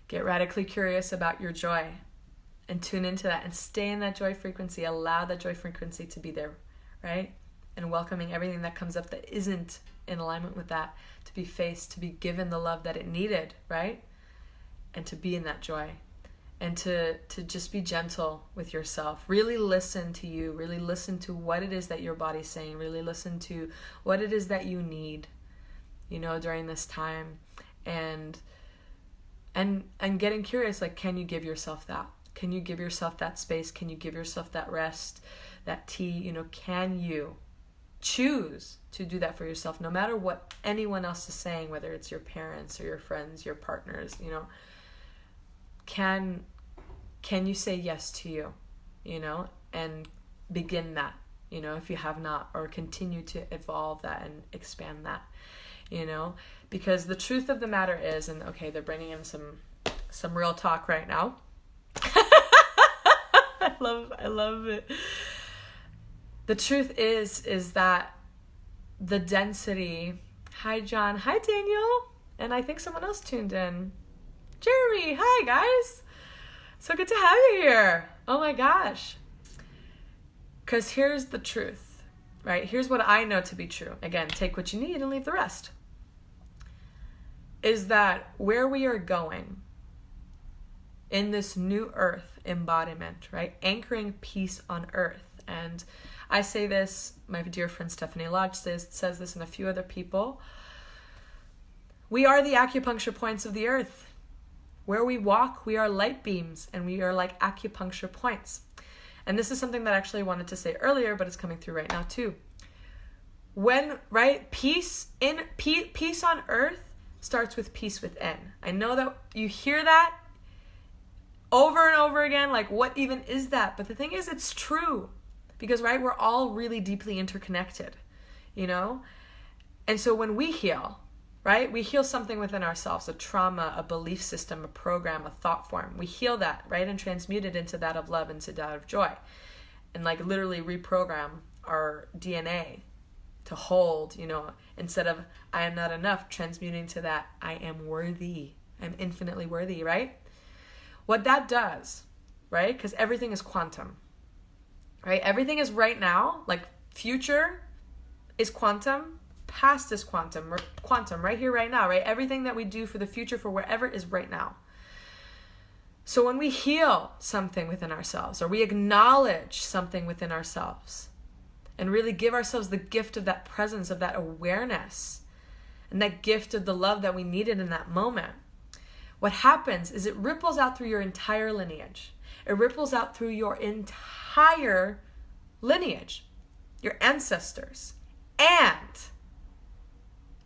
get radically curious about your joy and tune into that and stay in that joy frequency. Allow that joy frequency to be there, right? And welcoming everything that comes up that isn't in alignment with that, to be faced, to be given the love that it needed, right? And to be in that joy. And to just be gentle with yourself. Really listen to you. Really listen to what it is that your body's saying. Really listen to what it is that you need, you know, during this time. And getting curious, like, can you give yourself that? Can you give yourself that space? Can you give yourself that rest, that tea? You know, can you choose to do that for yourself, no matter what anyone else is saying, whether it's your parents or your friends, your partners, you know? Can you say yes to you, you know, and begin that, you know, if you have not, or continue to evolve that and expand that, you know, because the truth of the matter is, and okay, they're bringing in some real talk right now. I love it. The truth is that the density, hi John, hi Daniel, and I think someone else tuned in. Jeremy, hi guys. So good to have you here. Oh my gosh. Because here's the truth, right? Here's what I know to be true. Again, take what you need and leave the rest. Is that where we are going in this new earth embodiment, right? Anchoring peace on earth. And I say this, my dear friend Stephanie Lodge says this, and a few other people. We are the acupuncture points of the earth. Where we walk, we are light beams, and we are like acupuncture points. And this is something that I actually wanted to say earlier, but it's coming through right now too. When, right, peace on earth starts with peace within. I know that you hear that over and over again, like what even is that? But the thing is, it's true. Because, right, we're all really deeply interconnected, you know? And so when we heal, right, we heal something within ourselves, a trauma, a belief system, a program, a thought form. We heal that, right, and transmute it into that of love, into that of joy. And like literally reprogram our DNA to hold, you know, instead of I am not enough, transmuting to that I am worthy. I'm infinitely worthy, right? What that does, right, because everything is quantum. Right? Everything is right now, like future is quantum, past is quantum, right here, right now, right? Everything that we do for the future, for wherever, is right now. So when we heal something within ourselves, or we acknowledge something within ourselves, and really give ourselves the gift of that presence, of that awareness, and that gift of the love that we needed in that moment, what happens is it ripples out through your entire lineage. It ripples out through your entire lineage, your ancestors. And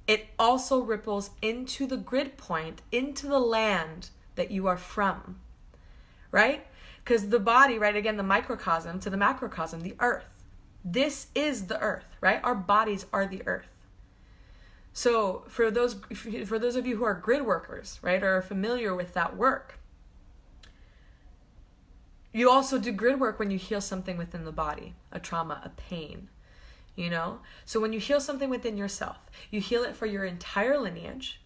it also ripples into the grid point, into the land that you are from, right? Because the body, right, again, the microcosm to the macrocosm, the earth. This is the earth, right? Our bodies are the earth. So for those of you who are grid workers, right, or are familiar with that work, you also do grid work when you heal something within the body, a trauma, a pain, you know? So when you heal something within yourself, you heal it for your entire lineage,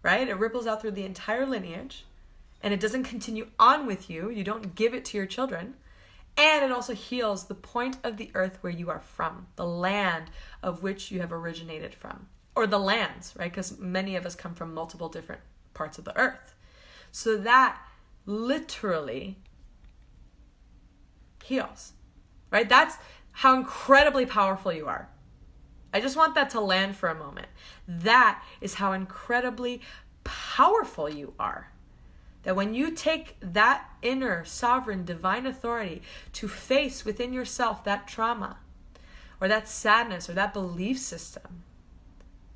right? It ripples out through the entire lineage, and it doesn't continue on with you. You don't give it to your children. And it also heals the point of the earth where you are from, the land of which you have originated from, or the lands, right? Because many of us come from multiple different parts of the earth. So that literally heals, right? That's how incredibly powerful you are. I just want that to land for a moment. That is how incredibly powerful you are. That when you take that inner sovereign divine authority to face within yourself that trauma or that sadness or that belief system,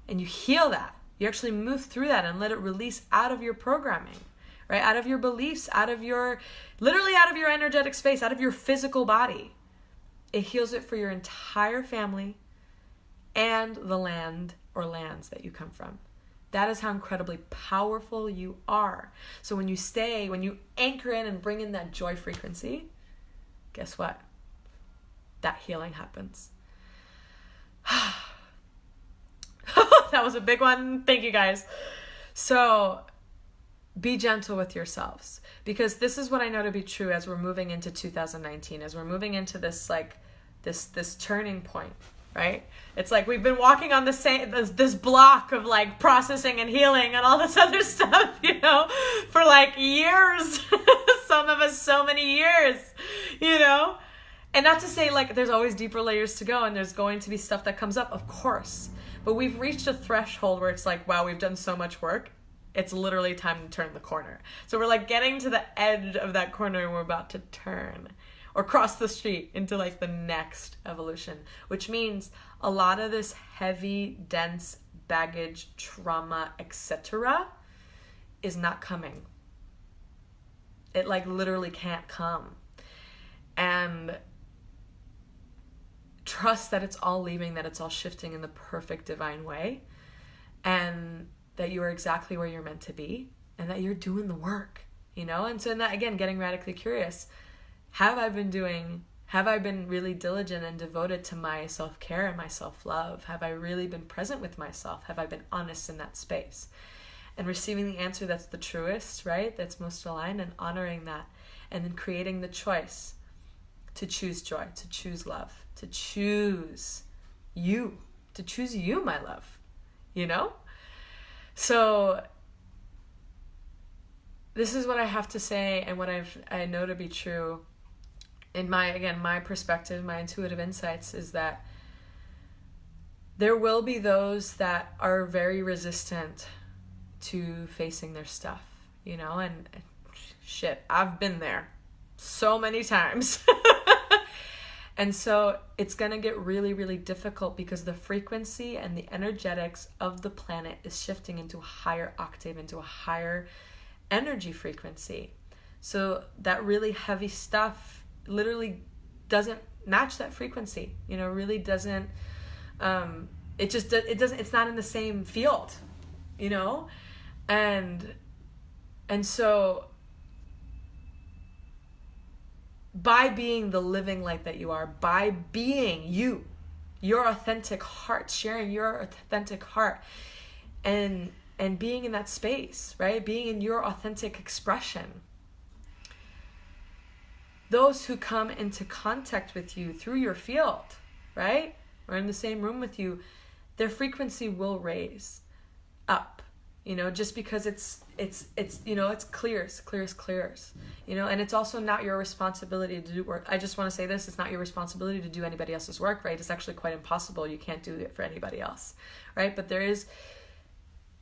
and you heal that, you actually move through that and let it release out of your programming, right? Out of your beliefs, literally out of your energetic space, out of your physical body. It heals it for your entire family and the land or lands that you come from. That is how incredibly powerful you are. So when you anchor in and bring in that joy frequency, guess what? That healing happens. That was a big one. Thank you guys. So be gentle with yourselves, because this is what I know to be true as we're moving into 2019, as we're moving into this this turning point, right? It's like we've been walking on this block of like processing and healing and all this other stuff, you know, for like years. Some of us so many years, you know. And not to say like there's always deeper layers to go and there's going to be stuff that comes up, of course. But we've reached a threshold where it's like, wow, we've done so much work. It's literally time to turn the corner. So we're like getting to the edge of that corner and we're about to turn or cross the street into like the next evolution, which means a lot of this heavy, dense baggage, trauma, etc. is not coming. It like literally can't come. And trust that it's all leaving, that it's all shifting in the perfect divine way, and that you are exactly where you're meant to be, and that you're doing the work, you know? And so in that, again, getting radically curious, have I been really diligent and devoted to my self-care and my self-love? Have I really been present with myself? Have I been honest in that space? And receiving the answer that's the truest, right? That's most aligned, and honoring that. And then creating the choice to choose joy, to choose love, to choose you, my love, you know? So this is what I have to say, and what I know to be true in my perspective, my intuitive insights, is that there will be those that are very resistant to facing their stuff, you know, and shit, I've been there so many times. And so it's going to get really, really difficult, because the frequency and the energetics of the planet is shifting into a higher octave, into a higher energy frequency. So that really heavy stuff literally doesn't match that frequency, you know, really doesn't, it's not in the same field, you know? And so by being the living light that you are, by being your authentic heart, sharing your authentic heart, and being in that space, right? Being in your authentic expression, those who come into contact with you through your field, right? Or in the same room with you, their frequency will raise up, you know, just because it's you know, it's clears, you know. And it's also not your responsibility to do work. I just want to say this, it's not your responsibility to do anybody else's work, right? It's actually quite impossible. You can't do it for anybody else, right? But there is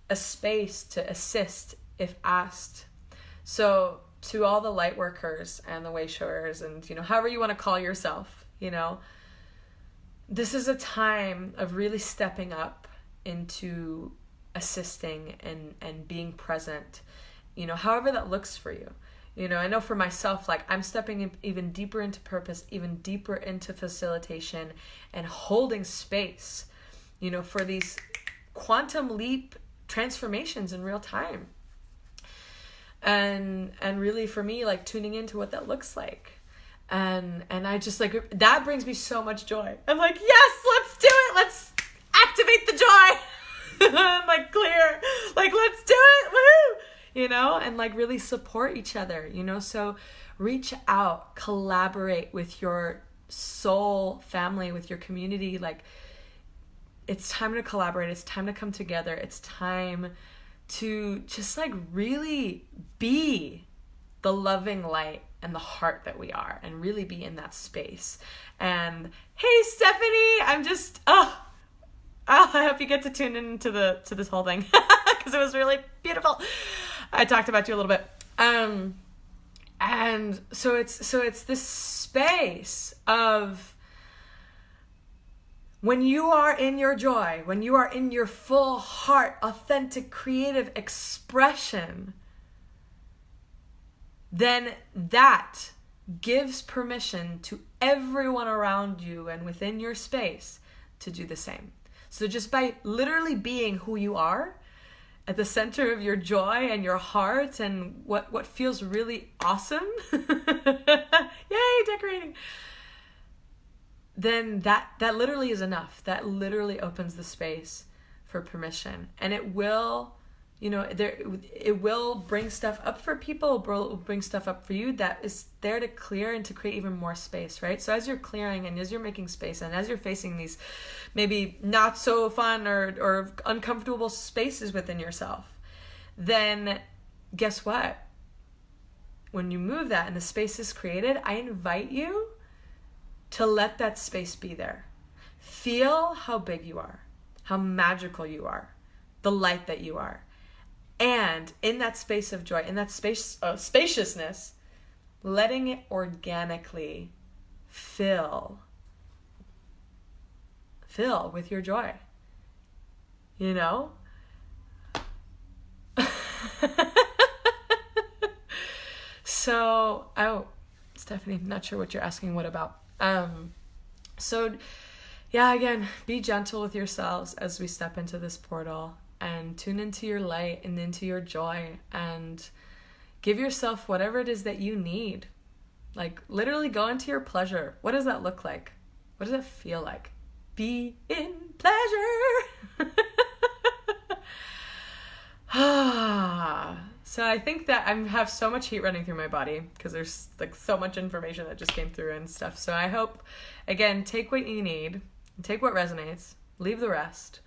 a space to assist if asked. So to all the light workers and the way showers, and, you know, however you want to call yourself, you know, this is a time of really stepping up into assisting and being present, you know, however that looks for you. You know, I know for myself, like, I'm stepping in even deeper into purpose, even deeper into facilitation, and holding space, you know, for these quantum leap transformations in real time. And really for me, like, tuning into what that looks like. And I just, like, that brings me so much joy. I'm like, yes, let's do it. Let's activate the joy. I'm like, clear, like, let's do it. Woohoo! You know, and like really support each other, you know. So reach out, collaborate with your soul family, with your community. Like, it's time to collaborate. It's time to come together. It's time to just like really be the loving light and the heart that we are, and really be in that space. And hey, Stephanie, I'm just, I hope you get to tune into this whole thing because it was really beautiful. I talked about you a little bit. And so it's this space of when you are in your joy, when you are in your full heart, authentic, creative expression, then that gives permission to everyone around you and within your space to do the same. So just by literally being who you are, at the center of your joy and your heart, and what feels really awesome, yay, decorating, then that literally is enough. That literally opens the space for permission. And it will, you know, it will bring stuff up for people, will bring stuff up for you that is there to clear and to create even more space, right? So as you're clearing and as you're making space and as you're facing these maybe not so fun or uncomfortable spaces within yourself, then guess what? When you move that and the space is created, I invite you to let that space be there. Feel how big you are, how magical you are, the light that you are. And in that space of joy, in that space of spaciousness, letting it organically fill with your joy, you know? So, Stephanie, not sure what you're asking what about. So yeah, again, be gentle with yourselves as we step into this portal, and tune into your light and into your joy, and give yourself whatever it is that you need. Like, literally go into your pleasure. What does that look like? What does it feel like? Be in pleasure. So I think that I have so much heat running through my body because there's like so much information that just came through and stuff. So I hope, again, take what you need, take what resonates, leave the rest.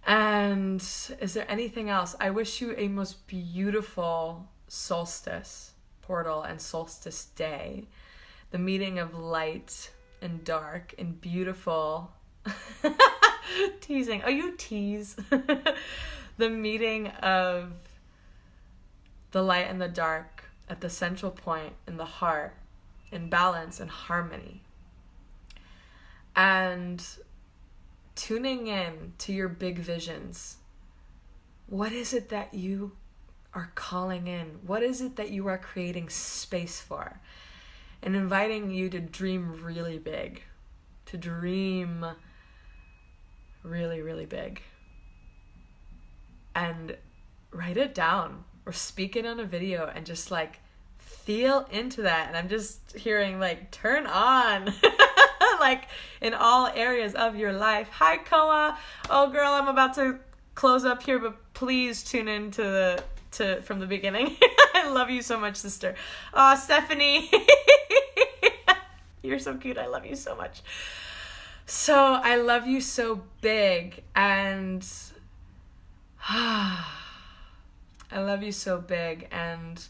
And is there anything else? I wish you a most beautiful solstice portal and solstice day. The meeting of light and dark and beautiful. Teasing. Oh, you tease. The meeting of the light and the dark at the central point in the heart, in balance and harmony. And tuning in to your big visions. What is it that you are calling in? What is it that you are creating space for? And inviting you to dream really big. To dream really, really big. And write it down or speak it on a video and just like feel into that. And I'm just hearing like turn on like in all areas of your life. Hi Koa. Oh girl, I'm about to close up here, but please tune in to from the beginning. I love you so much, sister. Oh, Stephanie. You're so cute. I love you so much. So I love you so big, and I love you so big, and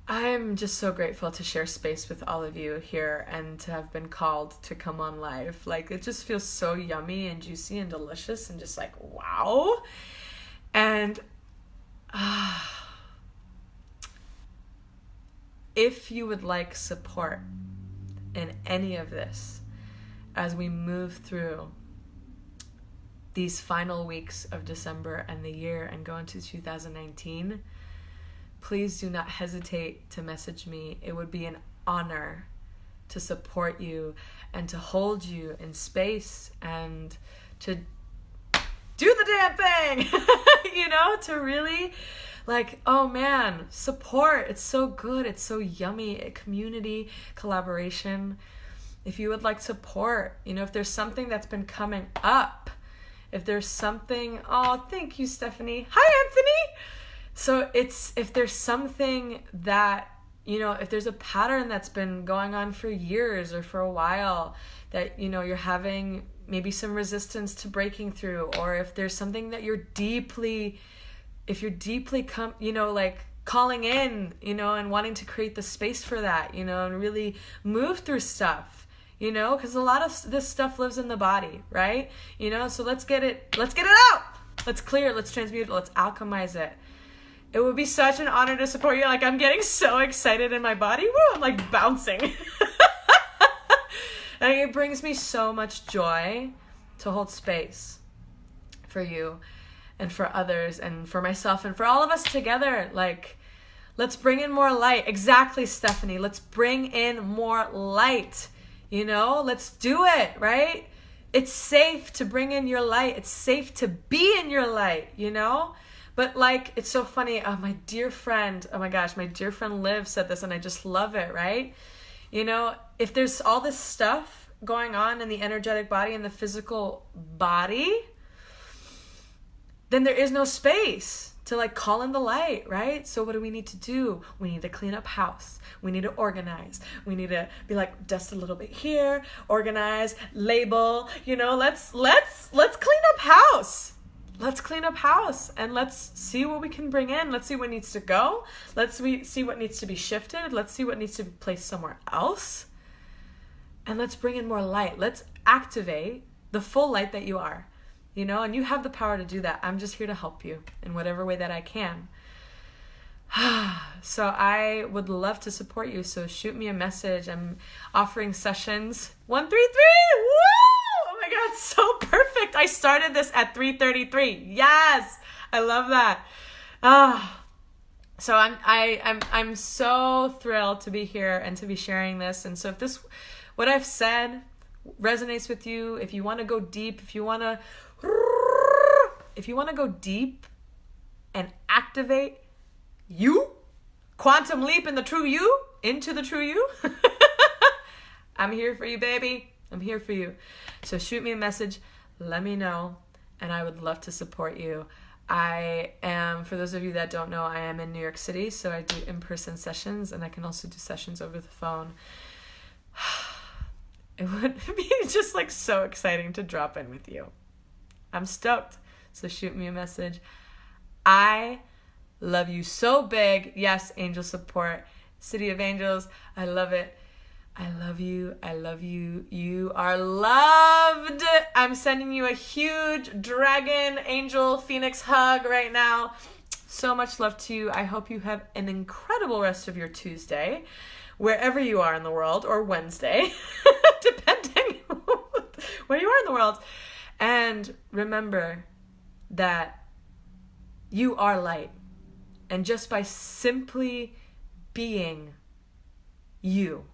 I'm just so grateful to share space with all of you here and to have been called to come on live. Like, it just feels so yummy and juicy and delicious and just like, wow. And if you would like support in any of this as we move through these final weeks of December and the year and go into 2019, please do not hesitate to message me. It would be an honor to support you and to hold you in space and to do the damn thing, you know, to really like, oh man, support. It's so good. It's so yummy. Community, collaboration. If you would like support, you know, if there's something that's been coming up, if there's something, oh, thank you, Stephanie. Hi, Anthony. So if there's something that, you know, if there's a pattern that's been going on for years or for a while that, you know, you're having maybe some resistance to breaking through, or if there's something that you're deeply you know, like calling in, you know, and wanting to create the space for that, you know, and really move through stuff, you know, because a lot of this stuff lives in the body, right? You know, so let's get it out. Let's clear it. Let's transmute it. Let's alchemize it. It would be such an honor to support you. Like, I'm getting so excited in my body. Woo, I'm like bouncing. And it brings me so much joy to hold space for you and for others and for myself and for all of us together. Like, let's bring in more light. Exactly, Stephanie. Let's bring in more light. You know, let's do it, right? It's safe to bring in your light. It's safe to be in your light, you know? But like, it's so funny. My dear friend, oh my gosh, my dear friend Liv said this and I just love it, right? You know, if there's all this stuff going on in the energetic body and the physical body, then there is no space to like call in the light, right? So what do we need to do? We need to clean up house. We need to organize. We need to be like, dust a little bit here, organize, label, you know, let's clean up house. Let's clean up house and let's see what we can bring in. Let's see what needs to go. Let's see what needs to be shifted. Let's see what needs to be placed somewhere else. And let's bring in more light. Let's activate the full light that you are, you know, and you have the power to do that. I'm just here to help you in whatever way that I can. So I would love to support you. So shoot me a message. I'm offering sessions 133. Woo! Oh my God, so perfect. I started this at 3:33. Yes, I love that. So I'm so thrilled to be here and to be sharing this. And so if what I've said resonates with you, if you want to go deep, if you want to go deep and activate you, quantum leap in the true you, into the true you, I'm here for you, baby. I'm here for you. So shoot me a message, let me know, and I would love to support you. I am, for those of you that don't know, I am in New York City, so I do in-person sessions, and I can also do sessions over the phone. It would be just like so exciting to drop in with you. I'm stoked. So shoot me a message. I love you so big. Yes, angel support, City of Angels. I love it. I love you. I love you. You are loved. I'm sending you a huge dragon, angel, phoenix hug right now. So much love to you. I hope you have an incredible rest of your Tuesday, wherever you are in the world, or Wednesday, depending where you are in the world. And remember that you are light. And just by simply being you,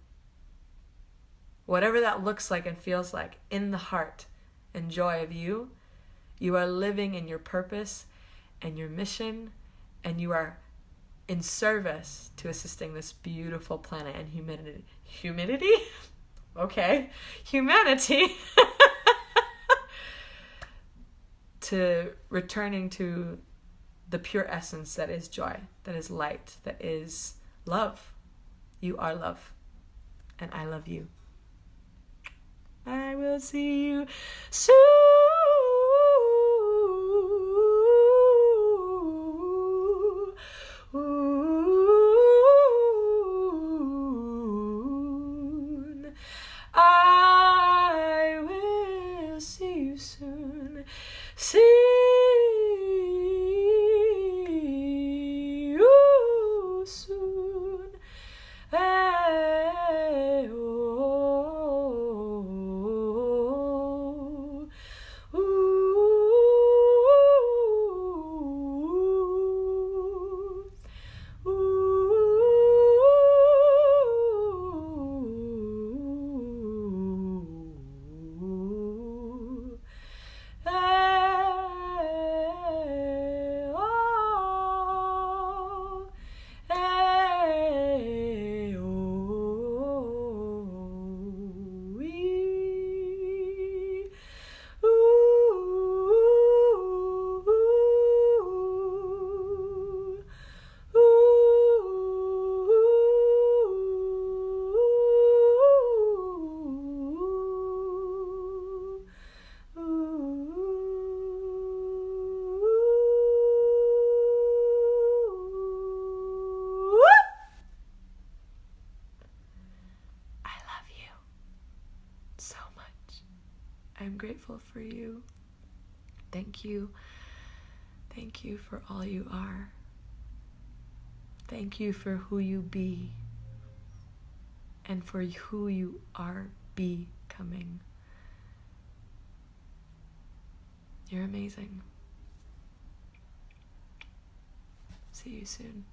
whatever that looks like and feels like, in the heart and joy of you, you are living in your purpose and your mission, and you are in service to assisting this beautiful planet and humanity? Okay. Humanity. To returning to the pure essence that is joy, that is light, that is love. You are love. And I love you. I will see you soon. I will see you soon. See you soon. Hey, oh, ooh, ooh. So much. I'm grateful for you. Thank you. Thank you for all you are. Thank you for who you be and for who you are becoming. You're amazing. See you soon.